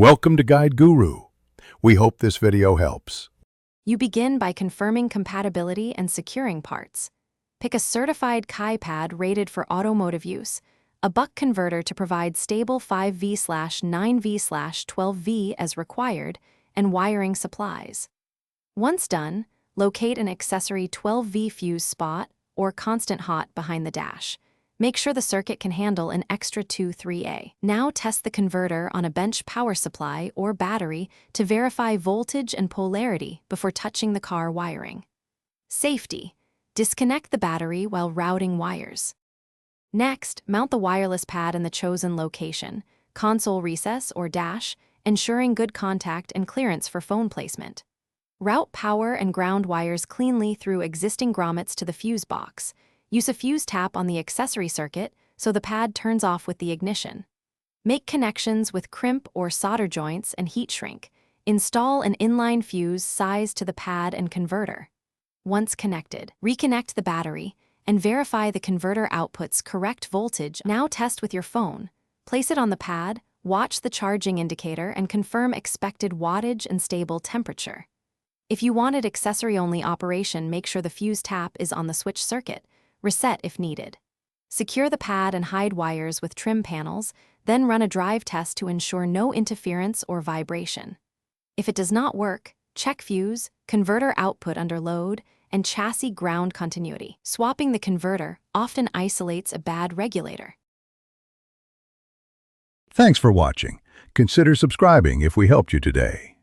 Welcome to Guide Guru. We hope this video helps. You begin by confirming compatibility and securing parts. Pick a certified Kai pad rated for automotive use, a buck converter to provide stable 5V/9V/12V as required, and wiring supplies. Once done, locate an accessory 12V fuse spot or constant hot behind the dash. Make sure the circuit can handle an extra 2-3A. Now test the converter on a bench power supply or battery to verify voltage and polarity before touching the car wiring. Safety. Disconnect the battery while routing wires. Next, mount the wireless pad in the chosen location, console recess or dash, ensuring good contact and clearance for phone placement. Route power and ground wires cleanly through existing grommets to the fuse box. Use a fuse tap on the accessory circuit so the pad turns off with the ignition. Make connections with crimp or solder joints and heat shrink. Install an inline fuse sized to the pad and converter. Once connected, reconnect the battery and verify the converter outputs correct voltage. Now test with your phone. Place it on the pad, watch the charging indicator, and confirm expected wattage and stable temperature. If you wanted accessory-only operation, make sure the fuse tap is on the switch circuit. Reset if needed. Secure the pad and hide wires with trim panels, then run a drive test to ensure no interference or vibration. If it does not work, check fuse, converter output under load, and chassis ground continuity. Swapping the converter often isolates a bad regulator. Thanks for watching. Consider subscribing if we helped you today.